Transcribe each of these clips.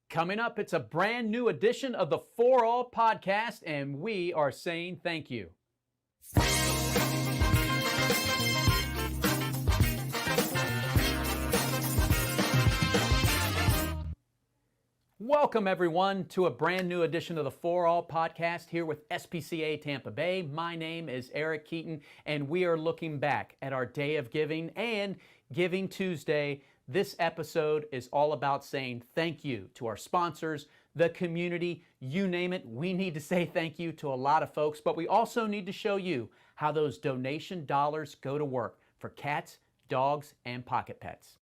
Coming up, it's a brand new edition of the For All podcast, and we are saying thank you. Welcome, everyone, to a brand new edition of the For All podcast here with SPCA Tampa Bay. My name is Eric Keaton, and we are looking back at our Day of Giving and Giving Tuesday. This episode is all about saying thank you to our sponsors, the community, you name it. We need to say thank you to a lot of folks, but we also need to show you how those donation dollars go to work for cats, dogs, and pocket pets.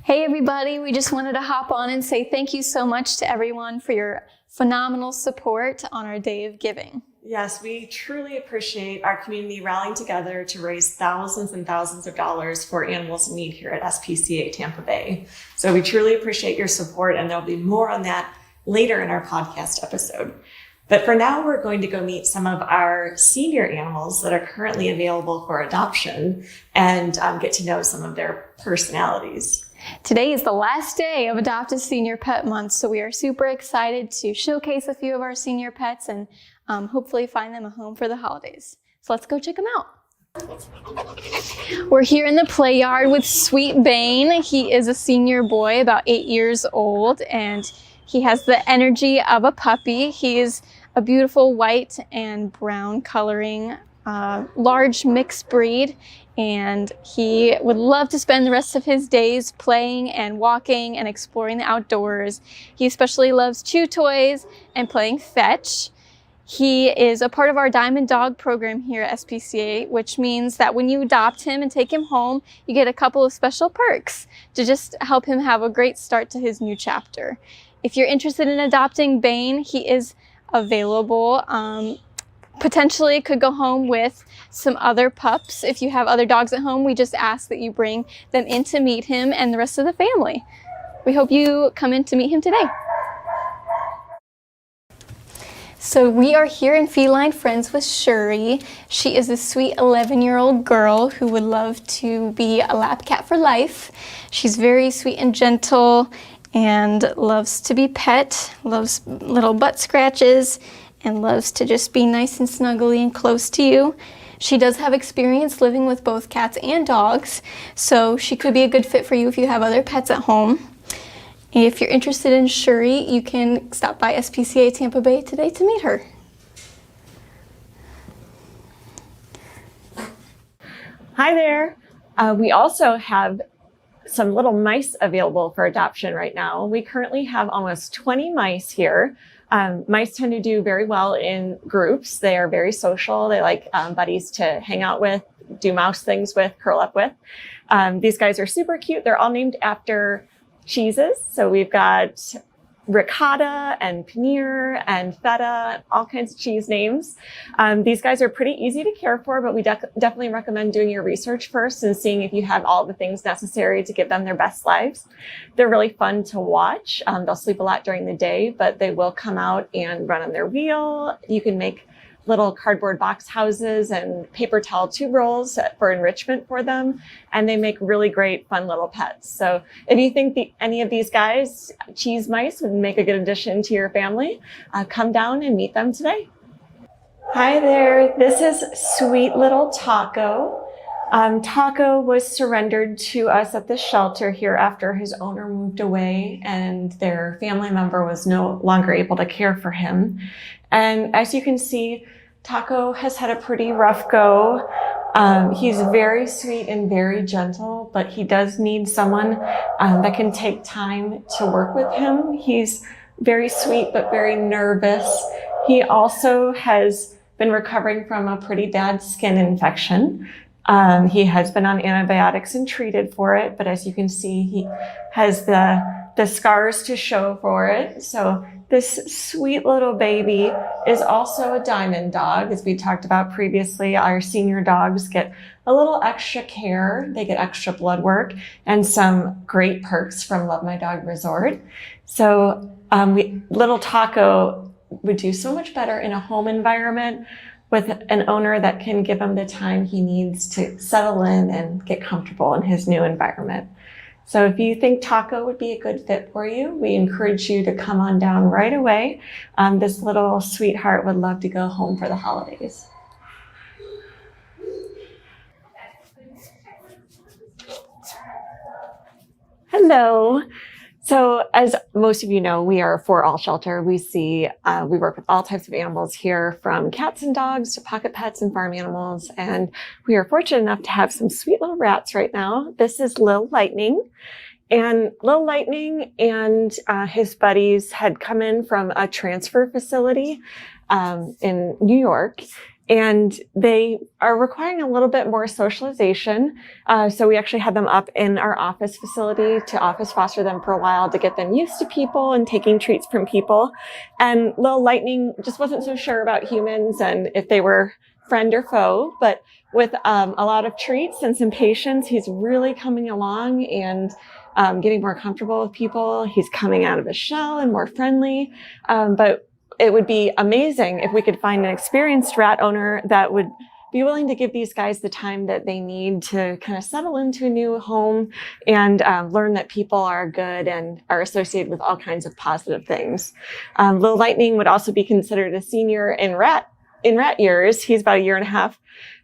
Hey everybody, we just wanted to hop on and say thank you so much to everyone for your phenomenal support on our Day of Giving. Yes, we truly appreciate our community rallying together to raise thousands and thousands of dollars for animals in need here at SPCA Tampa Bay. So we truly appreciate your support, and there'll be more on that later in our podcast episode. But for now, we're going to go meet some of our senior animals that are currently available for adoption and get to know some of their personalities. Today is the last day of Adopt a Senior Pet Month, so we are super excited to showcase a few of our senior pets and hopefully find them a home for the holidays. So let's go check them out. We're here in the play yard with Sweet Bane. He is a senior boy, about 8 years old, and he has the energy of a puppy. He is a beautiful white and brown coloring, large mixed breed, and he would love to spend the rest of his days playing and walking and exploring the outdoors. He especially loves chew toys and playing fetch. He is a part of our Diamond Dog program here at SPCA, which means that when you adopt him and take him home, you get a couple of special perks to just help him have a great start to his new chapter. If you're interested in adopting Bane, he is available. Potentially could go home with some other pups. If you have other dogs at home, we just ask that you bring them in to meet him and the rest of the family. We hope you come in to meet him today. So we are here in Feline Friends with Shuri. She is a sweet 11-year-old girl who would love to be a lap cat for life. She's very sweet and gentle and loves to be pet, loves little butt scratches, and loves to just be nice and snuggly and close to you. She does have experience living with both cats and dogs, so she could be a good fit for you if you have other pets at home. If you're interested in Shuri, you can stop by SPCA Tampa Bay today to meet her. Hi there. We also have some little mice available for adoption right now. We currently have almost 20 mice here. Mice tend to do very well in groups. They are very social. They like buddies to hang out with, do mouse things with, curl up with. These guys are super cute. They're all named after cheeses. So we've got ricotta and paneer and feta, all kinds of cheese names. These guys are pretty easy to care for, but we definitely recommend doing your research first and seeing if you have all the things necessary to give them their best lives. They're really fun to watch. They'll sleep a lot during the day, but they will come out and run on their wheel. You can make little cardboard box houses and paper towel tube rolls for enrichment for them. And they make really great, fun little pets. So if you think any of these guys, cheese mice, would make a good addition to your family, come down and meet them today. Hi there, this is sweet little Taco. Taco was surrendered to us at the shelter here after his owner moved away and their family member was no longer able to care for him. And as you can see, Taco has had a pretty rough go. He's very sweet and very gentle, but he does need someone that can take time to work with him. He's very sweet, but very nervous. He also has been recovering from a pretty bad skin infection. He has been on antibiotics and treated for it, but as you can see, he has the scars to show for it. So this sweet little baby is also a diamond dog. As we talked about previously, our senior dogs get a little extra care. They get extra blood work and some great perks from Love My Dog Resort. So little Taco would do so much better in a home environment with an owner that can give him the time he needs to settle in and get comfortable in his new environment. So if you think taco would be a good fit for you, we encourage you to come on down right away. This little sweetheart would love to go home for the holidays. Hello. So as most of you know, we are a For All shelter. We work with all types of animals here, from cats and dogs to pocket pets and farm animals. And we are fortunate enough to have some sweet little rats right now. This is Lil Lightning. And Lil Lightning and his buddies had come in from a transfer facility in New York. And they are requiring a little bit more socialization. So we actually had them up in our office facility to office foster them for a while to get them used to people and taking treats from people. And Lil Lightning just wasn't so sure about humans and if they were friend or foe. But with a lot of treats and some patience, he's really coming along and getting more comfortable with people. He's coming out of his shell and more friendly. But it would be amazing if we could find an experienced rat owner that would be willing to give these guys the time that they need to kind of settle into a new home and learn that people are good and are associated with all kinds of positive things. Lil Lightning would also be considered a senior in rat years. He's about a year and a half.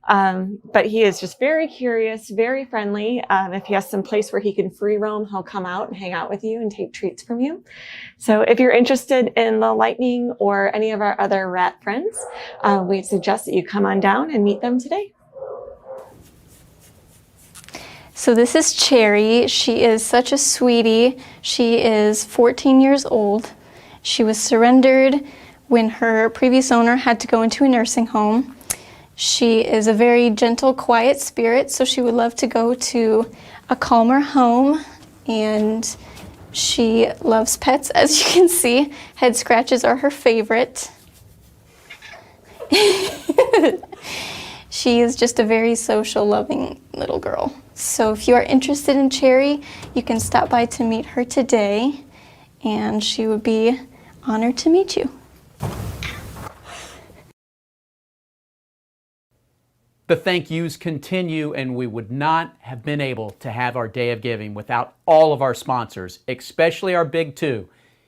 But he is just very curious, very friendly. If he has some place where he can free roam, he'll come out and hang out with you and take treats from you. So if you're interested in Lil Lightning or any of our other rat friends, we suggest that you come on down and meet them today. So this is Cherry. She is such a sweetie. She is 14 years old. She was surrendered when her previous owner had to go into a nursing home. She is a very gentle, quiet spirit, so she would love to go to a calmer home, and she loves pets, as you can see. Head scratches are her favorite. She is just a very social, loving little girl. So if you are interested in Cherry, you can stop by to meet her today, and she would be honored to meet you. The thank yous continue, and we would not have been able to have our Day of Giving without all of our sponsors, especially our big two.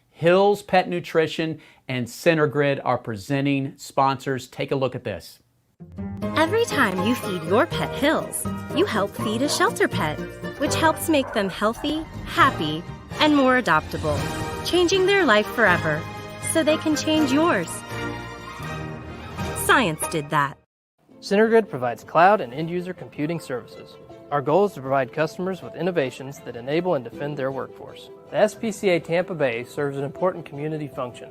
Hills Pet Nutrition and CenterGrid are presenting sponsors. Take a look at this. Every time you feed your pet Hills, you help feed a shelter pet, which helps make them healthy, happy, and more adoptable, changing their life forever so they can change yours. Science did that. CenterGrid provides cloud and end-user computing services. Our goal is to provide customers with innovations that enable and defend their workforce. The SPCA Tampa Bay serves an important community function.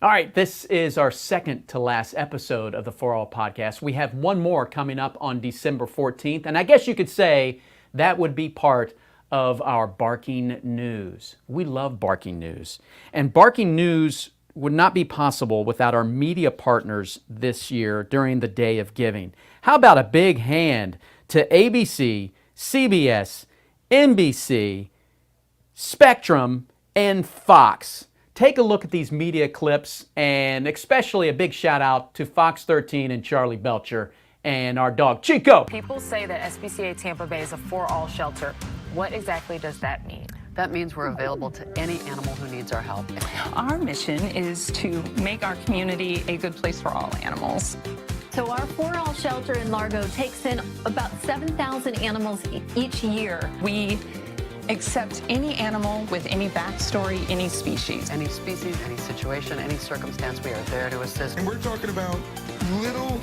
All right, this is our second to last episode of the For All podcast. We have one more coming up on December 14th, and I guess you could say that would be part of our Barking News. We love Barking News. And Barking News would not be possible without our media partners this year during the Day of Giving. How about a big hand to ABC, CBS, NBC, Spectrum, and Fox? Take a look at these media clips, and especially a big shout out to Fox 13 and Charlie Belcher and our dog Chico. People say that SPCA Tampa Bay is a For All shelter. What exactly does that mean? That means we're available to any animal who needs our help. Our mission is to make our community a good place for all animals. So our For All shelter in Largo takes in about 7,000 animals each year. We accept any animal with any backstory, any species. Any species, any situation, any circumstance, we are there to assist. And we're talking about little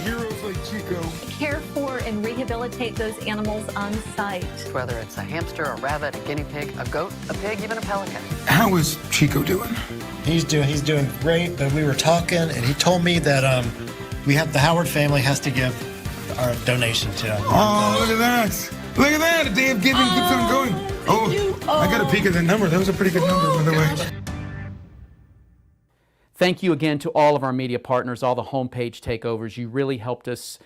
heroes like Chico. Care for and rehabilitate those animals on site. Whether it's a hamster, a rabbit, a guinea pig, a goat, a pig, even a pelican. How is Chico doing? He's doing great, but we were talking and he told me that the Howard family has to give our donation to him. Oh, look at that. Look at that. A Day of Giving keeps on going. I got a peek at that number. That was a pretty good number, by the way. Thank you again to all of our media partners, all the homepage takeovers. You really helped us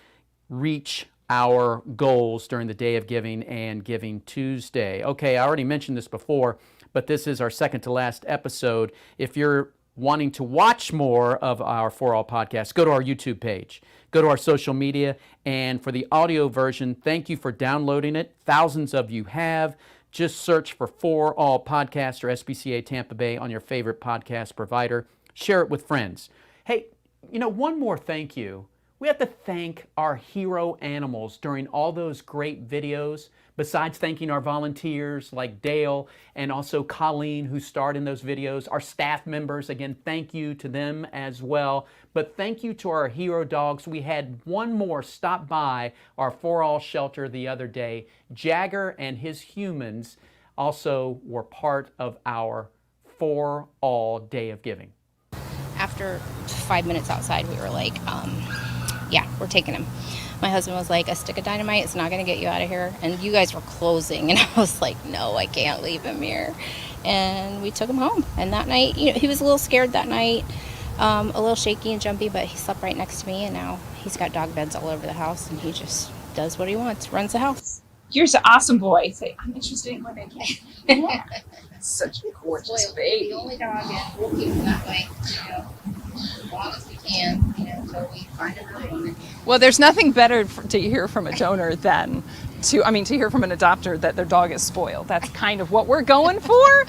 reach our goals during the Day of Giving and Giving Tuesday. Okay, I already mentioned this before, but this is our second to last episode. If you're wanting to watch more of our For All podcast, go to our YouTube page, go to our social media, and for the audio version, thank you for downloading it. Thousands of you have. Just search for All Podcast or SPCA Tampa Bay on your favorite podcast provider. Share it with friends. Hey, one more thank you. We have to thank our hero animals during all those great videos, besides thanking our volunteers like Dale and also Colleen who starred in those videos. Our staff members, again, thank you to them as well. But thank you to our hero dogs. We had one more stop by our For All shelter the other day. Jagger and his humans also were part of our For All Day of Giving. After 5 minutes outside, we were like, yeah, we're taking him. My husband was like, a stick of dynamite is not going to get you out of here. And you guys were closing. And I was like, no, I can't leave him here. And we took him home. And that night, he was a little scared that night, a little shaky and jumpy, but he slept right next to me. And now he's got dog beds all over the house. And he just does what he wants, runs the house. You're an awesome boy. Say, I'm interested in what they can. Such a gorgeous baby. The only dog, and we'll keep him that way, as long as we can, until we find another one. Well, there's nothing better to hear from a donor than to hear from an adopter that their dog is spoiled. That's kind of what we're going for.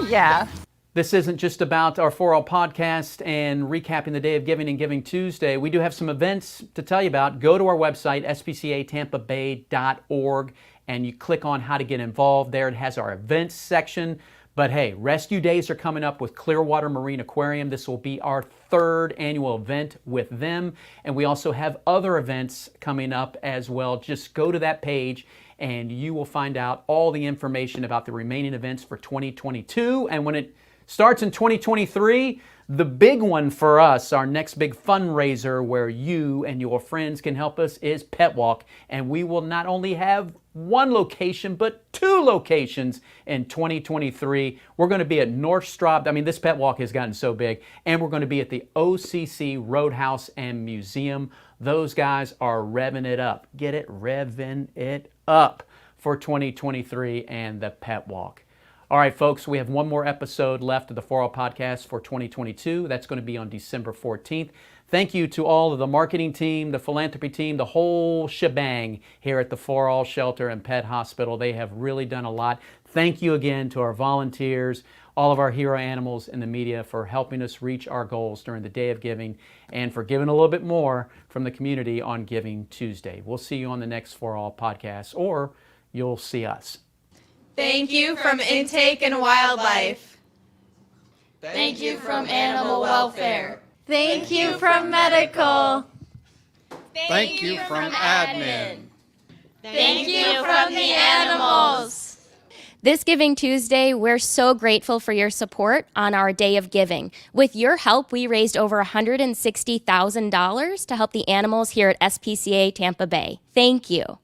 Yeah. This isn't just about our For All podcast and recapping the Day of Giving and Giving Tuesday. We do have some events to tell you about. Go to our website, spcatampabay.org, and you click on how to get involved there. It has our events section. But hey, rescue days are coming up with Clearwater Marine Aquarium. This will be our 3rd annual event with them. And we also have other events coming up as well. Just go to that page and you will find out all the information about the remaining events for 2022. And when it starts in 2023, the big one for us, our next big fundraiser where you and your friends can help us, is Pet Walk. And we will not only have one location, but 2 locations in 2023. We're going to be at Nordstrom. This Pet Walk has gotten so big. And we're going to be at the OCC Roadhouse and Museum. Those guys are revving it up. Get it? Revving it up for 2023 and the Pet Walk. All right, folks, we have one more episode left of the For All podcast for 2022. That's going to be on December 14th. Thank you to all of the marketing team, the philanthropy team, the whole shebang here at the For All Shelter and Pet Hospital. They have really done a lot. Thank you again to our volunteers, all of our hero animals in the media for helping us reach our goals during the Day of Giving and for giving a little bit more from the community on Giving Tuesday. We'll see you on the next For All podcast, or you'll see us. Thank you from Intake and Wildlife. Thank you from Animal Welfare. Thank you from Medical. Thank you from Admin. Thank you from the animals. This Giving Tuesday, we're so grateful for your support on our Day of Giving. With your help, we raised over $160,000 to help the animals here at SPCA Tampa Bay. Thank you.